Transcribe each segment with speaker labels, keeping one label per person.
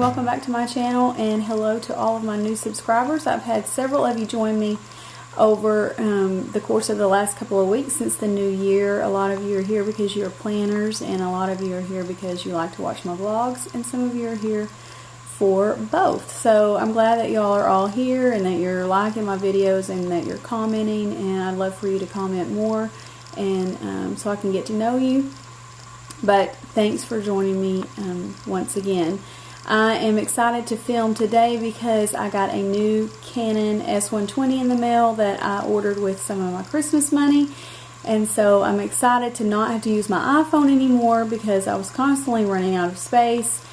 Speaker 1: welcome back to my channel, and hello to all of my new subscribers. I've had several of you join me over the course of the last couple of weeks since the new year. A lot of you are here because you're planners, and a lot of you are here because you like to watch my vlogs, and some of you are here for both. So I'm glad that y'all are all here and that you're liking my videos and that you're commenting, and I'd love for you to comment more and so I can get to know you. But thanks for joining me once again. I am excited to film today because I got a new Canon S120 in the mail that I ordered with some of my Christmas money. And so I'm excited to not have to use my iPhone anymore because I was constantly running out of space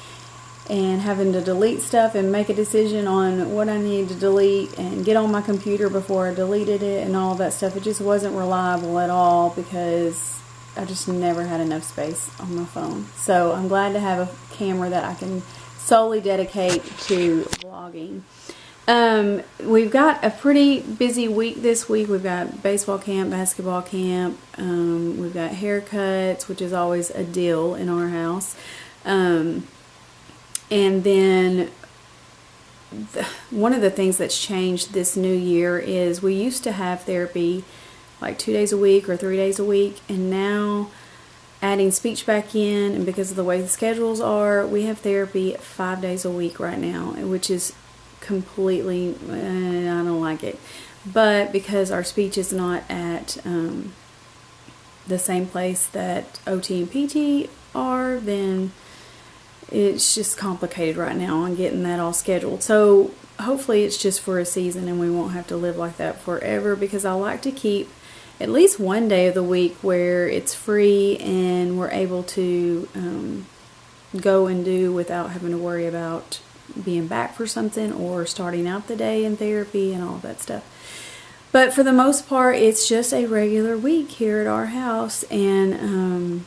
Speaker 1: and having to delete stuff and make a decision on what I needed to delete and get on my computer before I deleted it and all that stuff. It just wasn't reliable at all because I just never had enough space on my phone. So I'm glad to have a camera that I can solely dedicate to vlogging. We've got a pretty busy week this week. We've got baseball camp, basketball camp. We've got haircuts, which is always a deal in our house. And then one of the things that's changed this new year is we used to have therapy like 2 days a week or 3 days a week, and now adding speech back in, and because of the way the schedules are, we have therapy 5 days a week right now, which is completely, I don't like it. But because our speech is not at the same place that OT and PT are, then it's just complicated right now on getting that all scheduled. So hopefully it's just for a season and we won't have to live like that forever, because I like to keep at least one day of the week where it's free and we're able to go and do without having to worry about being back for something or starting out the day in therapy and all that stuff. But for the most part, it's just a regular week here at our house, and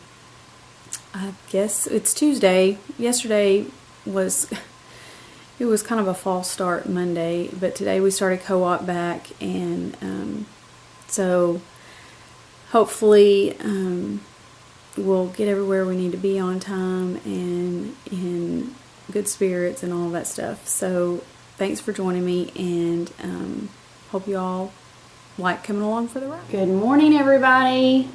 Speaker 1: I guess it's Tuesday. Yesterday was kind of a false start Monday, but today we started co-op back, and so hopefully we'll get everywhere we need to be on time and in good spirits and all that stuff. So thanks for joining me, and hope you all like coming along for the ride. Good morning, everybody.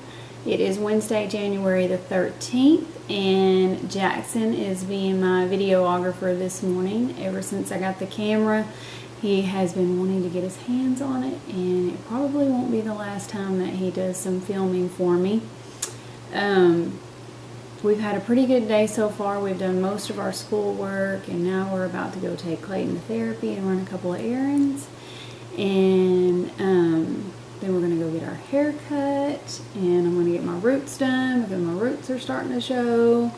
Speaker 1: It is Wednesday, January the 13th, and Jackson is being my videographer this morning. Ever since I got the camera, he has been wanting to get his hands on it, and it probably won't be the last time that he does some filming for me. We've had a pretty good day so far. We've done most of our schoolwork, and now we're about to go take Clayton to therapy and run a couple of errands. And then we're going to go get our hair cut, and I'm going to get my roots done because my roots are starting to show.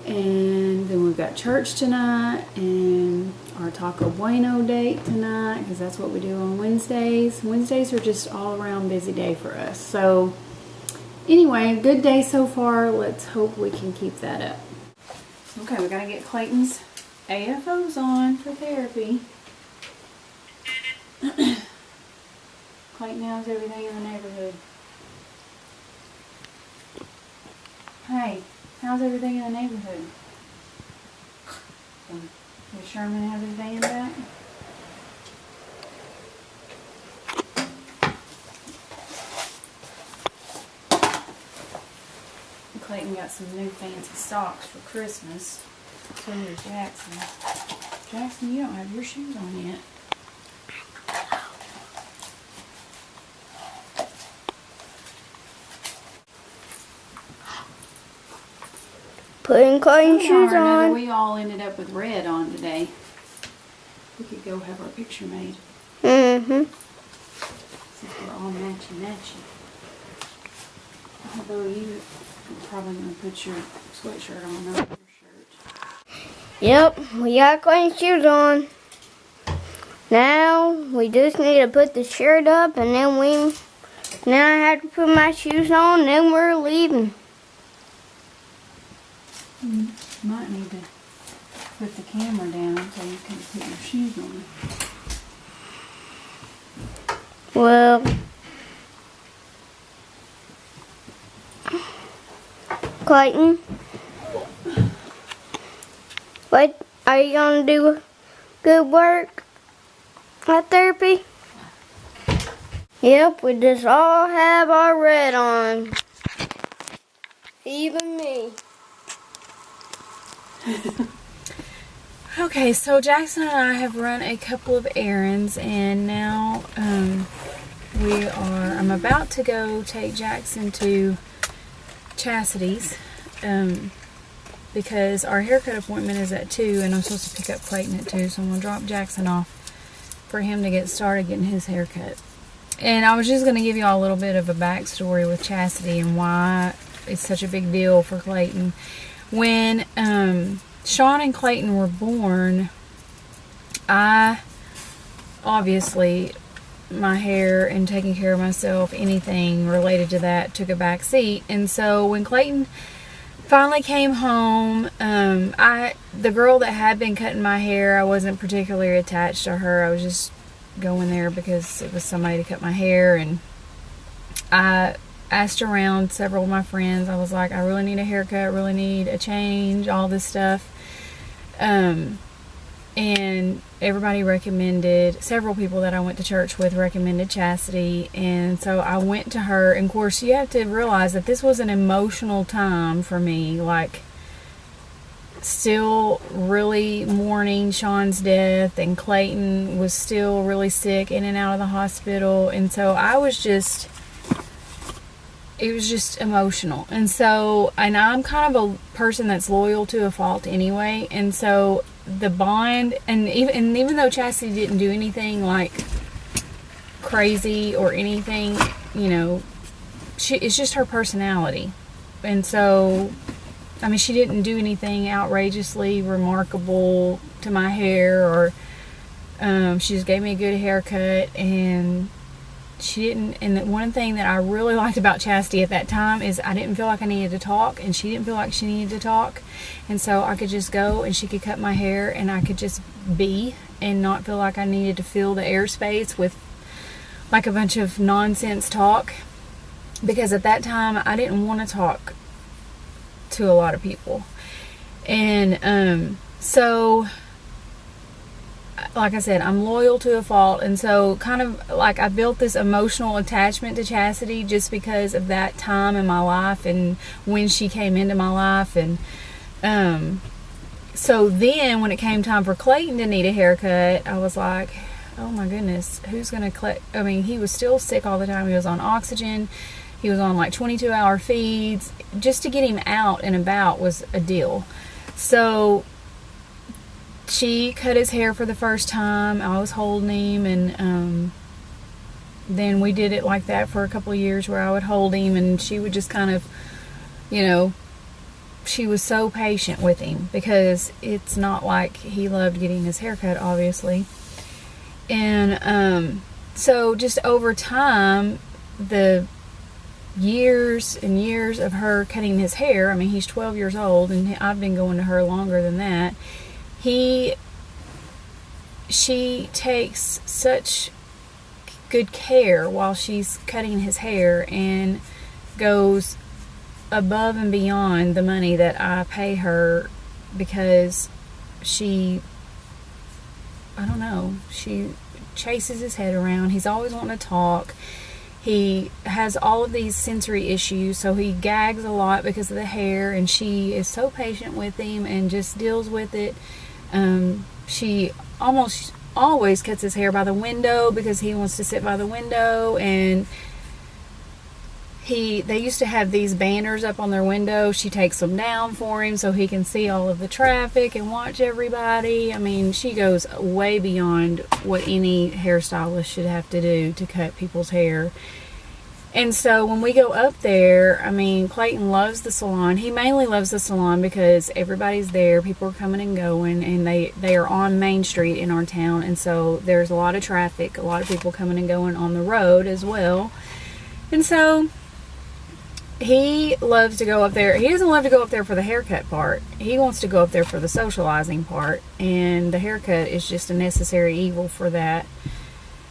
Speaker 1: And then we've got church tonight and our Taco Bueno date tonight, because that's what we do on Wednesdays. Wednesdays are just all around busy day for us. So anyway, good day so far. Let's hope we can keep that up. Okay, we got to get Clayton's AFOs on for therapy. Clayton, how's everything in the neighborhood? Hey, how's everything in the neighborhood? Does Sherman have his van back? Clayton got some new fancy socks for Christmas. So does Jackson. Jackson, you don't have your shoes on yet.
Speaker 2: Putting Clayton's shoes on.
Speaker 1: We all ended up with red on today. We could go have our picture made.
Speaker 2: Mm-hmm.
Speaker 1: Since we're all matchy-matchy. Although you're probably going to put your sweatshirt on over your shirt.
Speaker 2: Yep, we got Clayton's shoes on. Now we just need to put the shirt up, and then I have to put my shoes on, and then we're leaving.
Speaker 1: You might need to put the camera down so you can put your shoes on.
Speaker 2: Well, Clayton, what Are you gonna do good work at therapy? Yep, we just all have our red on. Even me.
Speaker 1: Okay, so Jackson and I have run a couple of errands, and now I'm about to go take Jackson to Chastity's because our haircut appointment is at 2, and I'm supposed to pick up Clayton at 2, so I'm going to drop Jackson off for him to get started getting his haircut. And I was just going to give you all a little bit of a backstory with Chastity and why it's such a big deal for Clayton. When Sean and Clayton were born, I obviously, my hair and taking care of myself, anything related to that, took a back seat. And so when Clayton finally came home, the girl that had been cutting my hair, I wasn't particularly attached to her. I was just going there because it was somebody to cut my hair, and I asked around several of my friends. I was like, I really need a haircut, really need a change, all this stuff. And everybody recommended, several people that I went to church with recommended Chastity. And so I went to her. And of course, you have to realize that this was an emotional time for me. Like, still really mourning Sean's death, and Clayton was still really sick, in and out of the hospital. And so it was just emotional. And so, and I'm kind of a person that's loyal to a fault anyway. And so the bond, and even though Chastity didn't do anything like crazy or anything, you know, it's just her personality. And so, I mean, she didn't do anything outrageously remarkable to my hair, or she just gave me a good haircut, and she didn't. And the one thing that I really liked about Chastity at that time is I didn't feel like I needed to talk, and she didn't feel like she needed to talk. And so I could just go, and she could cut my hair, and I could just be, and not feel like I needed to fill the airspace with like a bunch of nonsense talk. Because at that time, I didn't want to talk to a lot of people. And so, like I said, I'm loyal to a fault. And so kind of like I built this emotional attachment to Chastity just because of that time in my life and when she came into my life. And so then when it came time for Clayton to need a haircut, I was like, oh my goodness, who's going to collect? I mean, he was still sick all the time. He was on oxygen. He was on like 22-hour feeds. Just to get him out and about was a deal. So she cut his hair for the first time. I was holding him, and then we did it like that for a couple of years where I would hold him, and she would just kind of, you know, she was so patient with him because it's not like he loved getting his hair cut, obviously. And so just over time, the years and years of her cutting his hair, I mean, he's 12 years old, and I've been going to her longer than that. She takes such good care while she's cutting his hair, and goes above and beyond the money that I pay her, because she chases his head around. He's always wanting to talk. He has all of these sensory issues, so he gags a lot because of the hair, and she is so patient with him and just deals with it. She almost always cuts his hair by the window because he wants to sit by the window, and they used to have these banners up on their window. She takes them down for him so he can see all of the traffic and watch everybody. I mean, she goes way beyond what any hairstylist should have to do to cut people's hair. And so when we go up there, I mean, Clayton loves the salon. He mainly loves the salon because everybody's there. People are coming and going, and they are on Main Street in our town. And so there's a lot of traffic, a lot of people coming and going on the road as well. And so he loves to go up there. He doesn't love to go up there for the haircut part. He wants to go up there for the socializing part. And the haircut is just a necessary evil for that.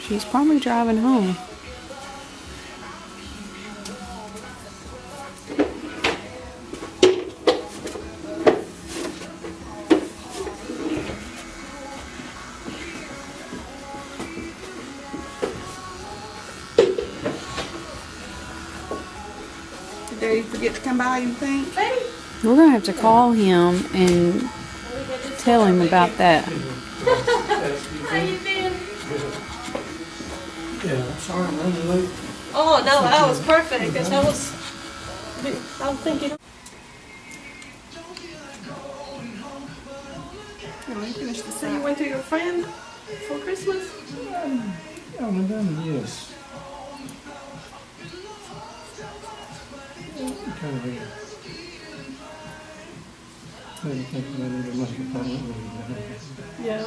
Speaker 1: She's probably driving home.
Speaker 3: Did Daddy forget to come by, you think?
Speaker 1: We're gonna have to call him and tell him about that.
Speaker 4: How you been?
Speaker 5: Yeah, I'm sorry, I'm running late.
Speaker 4: Oh no, that was perfect. Cause I'm thinking.
Speaker 3: No, you finished the scene. You went to your friend for Christmas?
Speaker 5: Oh, my done, yes. Kind of weird. I didn't think I needed much of a problem with it.
Speaker 4: Yeah.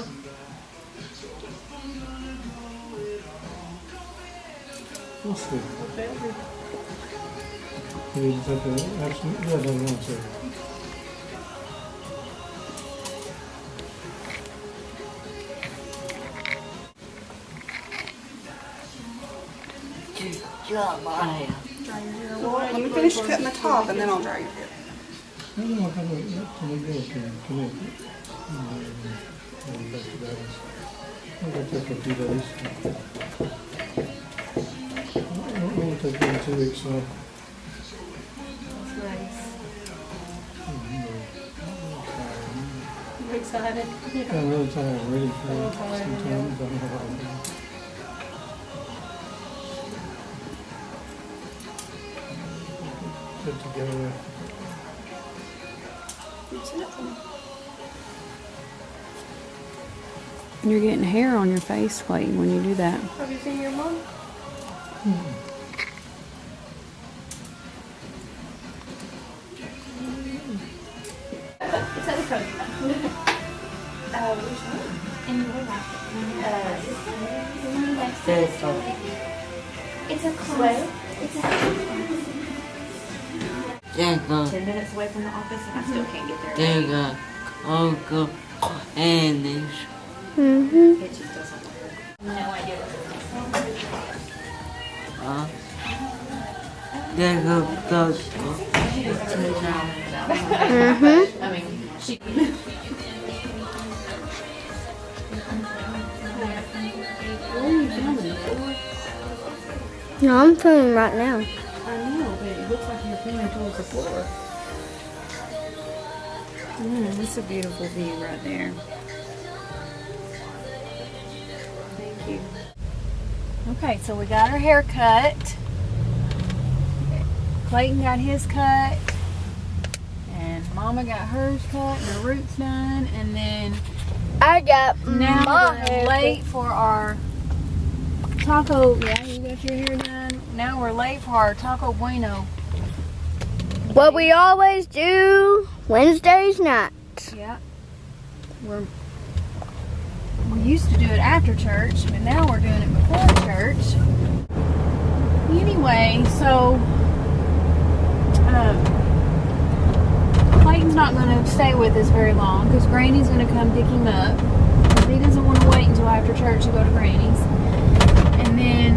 Speaker 5: We'll see. You just have to absolutely, yeah, don't want to.
Speaker 3: Good job, Maya. Dry your hair. Well, let me
Speaker 4: Right,
Speaker 3: finish
Speaker 4: right,
Speaker 3: cutting the
Speaker 4: right.
Speaker 3: top and then I'll dry your hair.
Speaker 5: I don't know how to, till we go to connect it. Back to that. I think it took a few days. It won't take me 2 weeks, so.
Speaker 4: That's nice. You excited?
Speaker 5: I'm really tired, I'm ready for
Speaker 4: I'm
Speaker 5: it.
Speaker 4: tired,
Speaker 5: Sometimes I don't know how to do it. Put together.
Speaker 1: And you're getting hair on your face, Clayton, when you do that.
Speaker 4: Have you seen your mom?
Speaker 2: It's a class. It's a
Speaker 3: There you go.
Speaker 6: 10 minutes away from the office and I still can't get there.
Speaker 3: There you go. Oh, go. And this.
Speaker 2: Mm-hmm.
Speaker 6: It just doesn't work. No idea what
Speaker 3: There you go. Go.
Speaker 2: Mm-hmm.
Speaker 6: I mean, she.
Speaker 2: No, I'm filming right now.
Speaker 1: I know, but it looks like you're filming towards the floor. That's a beautiful view right there. Thank you. Okay, so we got our hair cut. Clayton got his cut. And Mama got hers cut and her roots done. And then
Speaker 2: I got
Speaker 1: now
Speaker 2: my
Speaker 1: we're
Speaker 2: hair.
Speaker 1: late for our taco. Yeah, you got your hair done. Now we're late for our Taco Bueno.
Speaker 2: What we always do Wednesdays nights.
Speaker 1: Yeah. We used to do it after church, but now we're doing it before church. Anyway, so Clayton's not going to stay with us very long because Granny's going to come pick him up. He doesn't want to wait until after church to go to Granny's. And then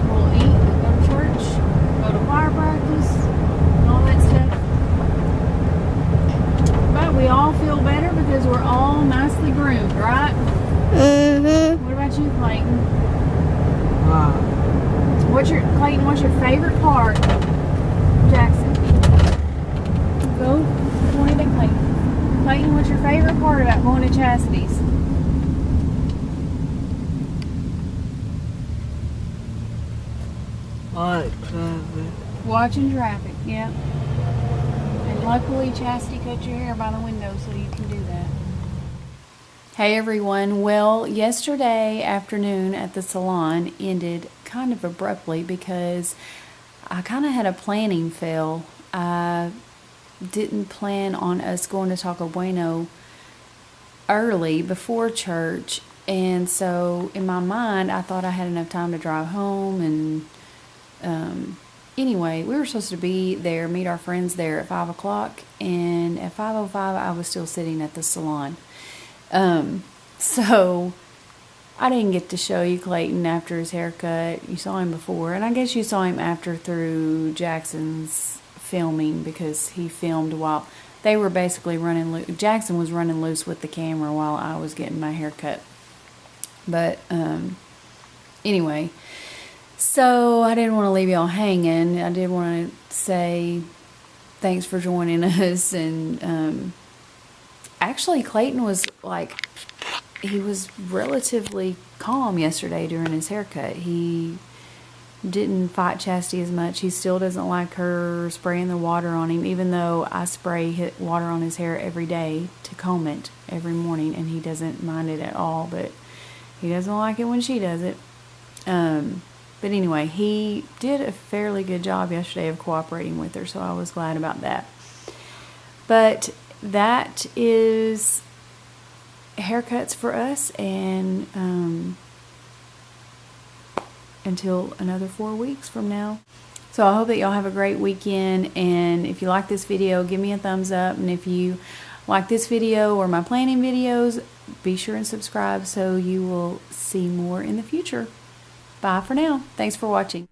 Speaker 1: we'll eat, go to church, go to choir practice, and all that stuff. But we all feel better because we're all nicely groomed, right?
Speaker 2: Mm-hmm.
Speaker 1: What about you, Clayton?
Speaker 3: Wow.
Speaker 1: What's your favorite part, Jackson? Go point at Clayton. Clayton, what's your favorite part about going to Chastity's?
Speaker 3: Alright, traffic.
Speaker 1: Watching traffic, yeah. And luckily Chastity cut your hair by the window so you can do that. Hey everyone, well, yesterday afternoon at the salon ended kind of abruptly because I kind of had a planning fail. I didn't plan on us going to Taco Bueno early before church, and so in my mind I thought I had enough time to drive home and anyway, we were supposed to be there, meet our friends there at 5 o'clock, and at 5:05 I was still sitting at the salon. So I didn't get to show you Clayton after his haircut. You saw him before, and I guess you saw him after through Jackson's filming, because he filmed while they were basically running loose. Jackson was running loose with the camera while I was getting my haircut. But anyway, so I didn't want to leave y'all hanging. I did want to say thanks for joining us. And actually, Clayton was like, he was relatively calm yesterday during his haircut. He didn't fight Chastity as much. He still doesn't like her spraying the water on him, even though I spray water on his hair every day to comb it every morning, and he doesn't mind it at all. But he doesn't like it when she does it. But anyway, he did a fairly good job yesterday of cooperating with her, so I was glad about that. But that is haircuts for us, and until another 4 weeks from now. So I hope that y'all have a great weekend, and if you like this video, give me a thumbs up, and if you like this video or my planning videos, be sure and subscribe so you will see more in the future. Bye for now. Thanks for watching.